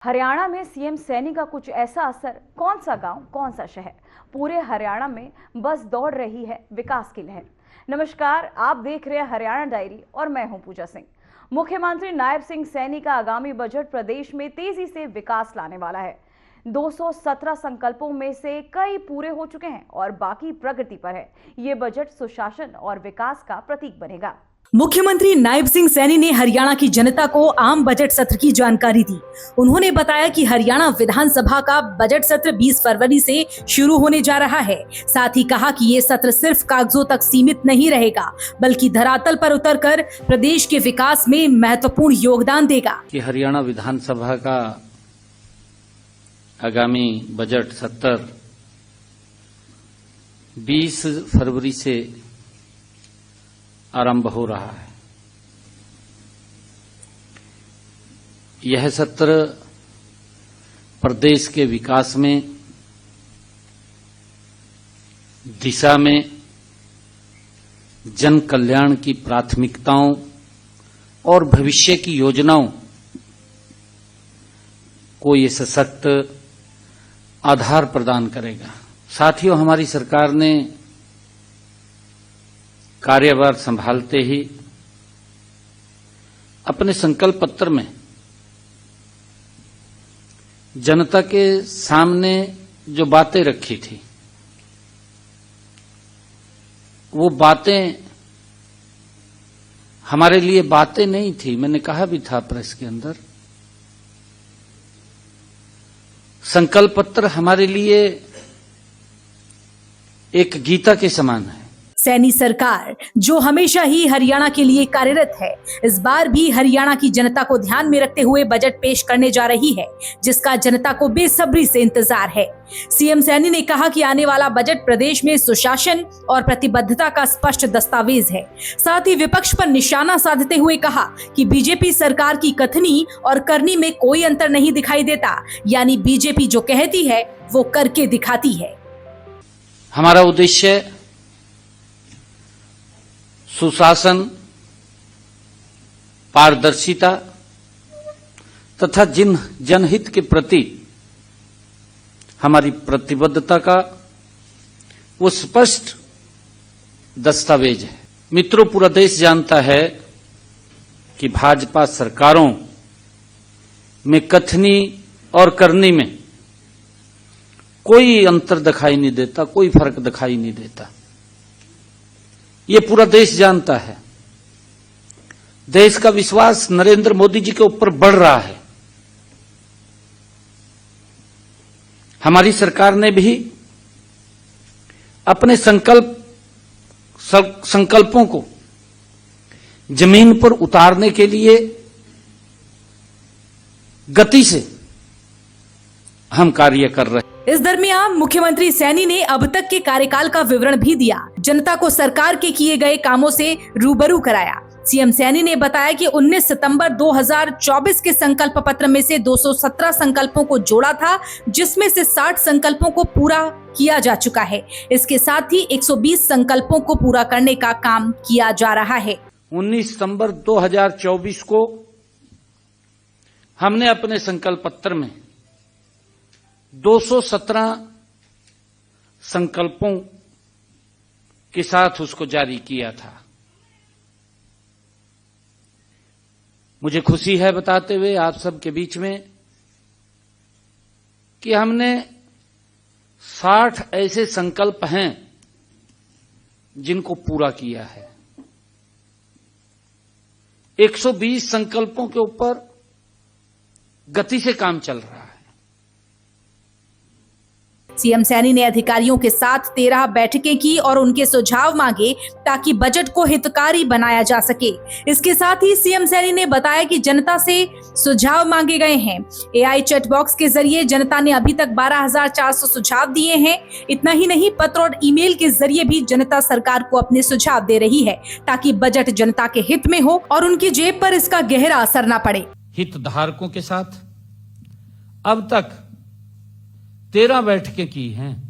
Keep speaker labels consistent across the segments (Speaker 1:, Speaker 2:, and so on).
Speaker 1: हरियाणा में सीएम सैनी का कुछ ऐसा असर, कौन सा गांव, कौन सा शहर, पूरे हरियाणा में बस दौड़ रही है विकास की लहर। नमस्कार, आप देख रहे हैं हरियाणा डायरी और मैं हूं पूजा सिंह। मुख्यमंत्री नायब सिंह सैनी का आगामी बजट प्रदेश में तेजी से विकास लाने वाला है। 217 संकल्पों में से कई पूरे हो चुके हैं और बाकी प्रगति पर है। ये बजट सुशासन और विकास का प्रतीक बनेगा।
Speaker 2: मुख्यमंत्री नायब सिंह सैनी ने हरियाणा की जनता को आम बजट सत्र की जानकारी दी। उन्होंने बताया कि हरियाणा विधानसभा का बजट सत्र 20 फरवरी से शुरू होने जा रहा है। साथ ही कहा कि ये सत्र सिर्फ कागजों तक सीमित नहीं रहेगा, बल्कि धरातल पर उतरकर प्रदेश के विकास में महत्वपूर्ण योगदान देगा।
Speaker 3: कि हरियाणा विधानसभा का आगामी बजट सत्र 20 फरवरी से आरंभ हो रहा है। यह सत्र प्रदेश के विकास में, दिशा में, जन कल्याण की प्राथमिकताओं और भविष्य की योजनाओं को ये सशक्त आधार प्रदान करेगा। साथियों, हमारी सरकार ने कार्यभार संभालते ही अपने संकल्प पत्र में जनता के सामने जो बातें रखी थी, वो बातें हमारे लिए बातें नहीं थी। मैंने कहा भी था प्रेस के अंदर, संकल्प पत्र हमारे लिए एक गीता के समान है।
Speaker 2: सैनी सरकार जो हमेशा ही हरियाणा के लिए कार्यरत है, इस बार भी हरियाणा की जनता को ध्यान में रखते हुए बजट पेश करने जा रही है, जिसका जनता को बेसब्री से इंतजार है। सीएम सैनी ने कहा कि आने वाला बजट प्रदेश में सुशासन और प्रतिबद्धता का स्पष्ट दस्तावेज है। साथ ही विपक्ष पर निशाना साधते हुए कहा कि बीजेपी सरकार की कथनी और करनी में कोई अंतर नहीं दिखाई देता, यानी बीजेपी जो कहती है वो करके दिखाती है।
Speaker 3: हमारा उद्देश्य सुशासन, पारदर्शिता तथा जनहित के प्रति हमारी प्रतिबद्धता का वो स्पष्ट दस्तावेज है। मित्रों, पूरा देश जानता है कि भाजपा सरकारों में कथनी और करनी में कोई अंतर दिखाई नहीं देता, कोई फर्क दिखाई नहीं देता। ये पूरा देश जानता है। देश का विश्वास नरेंद्र मोदी जी के ऊपर बढ़ रहा है। हमारी सरकार ने भी अपने संकल्पों को जमीन पर उतारने के लिए गति से हम कार्य कर रहे हैं।
Speaker 2: इस दरमियान मुख्यमंत्री सैनी ने अब तक के कार्यकाल का विवरण भी दिया, जनता को सरकार के किए गए कामों से रूबरू कराया। सीएम सैनी ने बताया कि 19 सितंबर 2024 के संकल्प पत्र में से 217 संकल्पों को जोड़ा था, जिसमें से 60 संकल्पों को पूरा किया जा चुका है। इसके साथ ही 120 संकल्पों को पूरा करने का काम किया जा रहा है।
Speaker 3: 19 सितंबर 2024 को हमने अपने संकल्प पत्र में 217 संकल्पों के साथ उसको जारी किया था। मुझे खुशी है बताते हुए आप सबके बीच में कि हमने 60 ऐसे संकल्प हैं जिनको पूरा किया है। 120 संकल्पों के ऊपर गति से काम चल रहा है।
Speaker 2: सीएम सैनी ने अधिकारियों के साथ 13 बैठकें की और उनके सुझाव मांगे ताकि बजट को हितकारी बनाया जा सके। इसके साथ ही सीएम सैनी ने बताया कि जनता से सुझाव मांगे गए हैं। एआई चैट बॉक्स के जरिए जनता ने अभी तक 12,400 सुझाव दिए हैं। इतना ही नहीं, पत्र और ईमेल के जरिए भी जनता सरकार को अपने सुझाव दे रही है, ताकि बजट जनता के हित में हो और उनकी जेब पर इसका गहरा असर न पड़े।
Speaker 3: हितधारकों के साथ अब तक 13 बैठकें की हैं।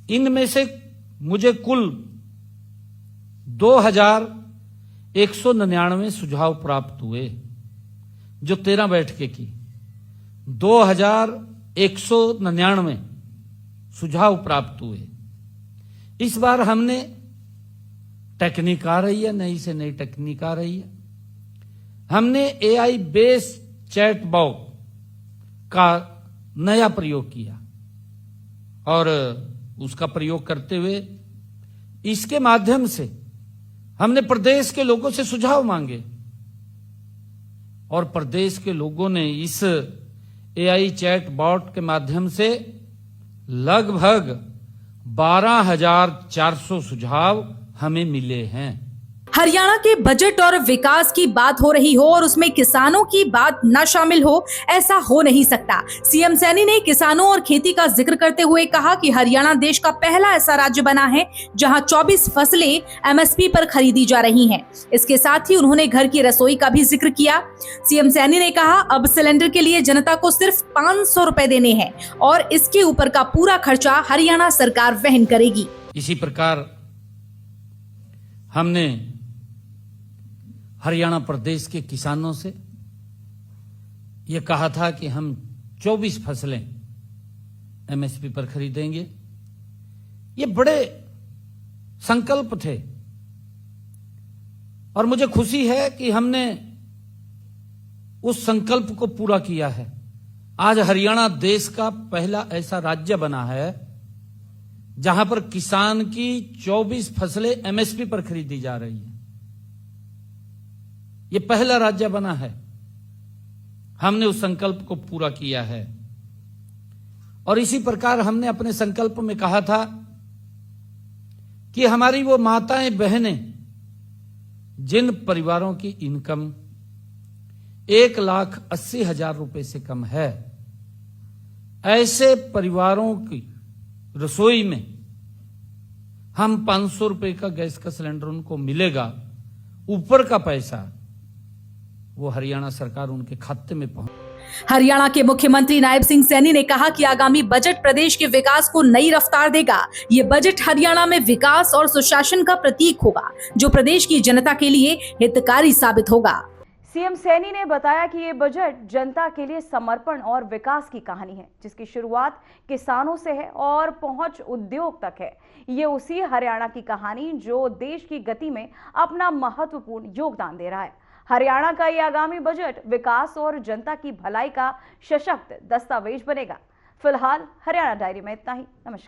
Speaker 3: इनमें से मुझे कुल 2199 सुझाव प्राप्त हुए, जो 13 बैठकें की। 2199 सुझाव प्राप्त हुए। इस बार हमने टेक्निक आ रही है, नई से नई टेक्निक आ रही है। हमने AI बेस्ड चैट बॉक्स का नया प्रयोग किया और उसका प्रयोग करते हुए इसके माध्यम से हमने प्रदेश के लोगों से सुझाव मांगे और प्रदेश के लोगों ने इस AI चैट बॉट के माध्यम से लगभग 12,400 सुझाव हमें मिले हैं।
Speaker 2: हरियाणा के बजट और विकास की बात हो रही हो और उसमें किसानों की बात न शामिल हो, ऐसा हो नहीं सकता। सीएम सैनी ने किसानों और खेती का जिक्र करते हुए कहा कि हरियाणा देश का पहला ऐसा राज्य बना है जहां 24 फसलें MSP पर खरीदी जा रही हैं। इसके साथ ही उन्होंने घर की रसोई का भी जिक्र किया। सीएम सैनी ने कहा, अब सिलेंडर के लिए जनता को सिर्फ 500 रुपए देने हैं और इसके ऊपर का पूरा खर्चा हरियाणा सरकार वहन करेगी।
Speaker 3: इसी प्रकार हमने हरियाणा प्रदेश के किसानों से यह कहा था कि हम 24 फसलें MSP पर खरीदेंगे। ये बड़े संकल्प थे और मुझे खुशी है कि हमने उस संकल्प को पूरा किया है। आज हरियाणा देश का पहला ऐसा राज्य बना है जहां पर किसान की 24 फसलें MSP पर खरीदी जा रही हैं। ये पहला राज्य बना है। हमने उस संकल्प को पूरा किया है और इसी प्रकार हमने अपने संकल्प में कहा था कि हमारी वो माताएं बहनें जिन परिवारों की इनकम 1,80,000 रुपए से कम है, ऐसे परिवारों की रसोई में हम 500 रुपए का गैस का सिलेंडर उनको मिलेगा। ऊपर का पैसा वो हरियाणा सरकार उनके खाते में पहुंच।
Speaker 2: हरियाणा के मुख्यमंत्री नायब सिंह सैनी ने कहा कि आगामी बजट प्रदेश के विकास को नई रफ्तार देगा। ये बजट हरियाणा में विकास और सुशासन का प्रतीक होगा जो प्रदेश की जनता के लिए हितकारी साबित होगा।
Speaker 1: सीएम सैनी ने बताया कि ये बजट जनता के लिए समर्पण और विकास की कहानी है, जिसकी शुरुआत किसानों से है और पहुंच उद्योग तक है। ये उसी हरियाणा की कहानी जो देश की गति में अपना महत्वपूर्ण योगदान दे रहा है। हरियाणा का ये आगामी बजट विकास और जनता की भलाई का सशक्त दस्तावेज बनेगा। फिलहाल हरियाणा डायरी में इतना ही। नमस्कार।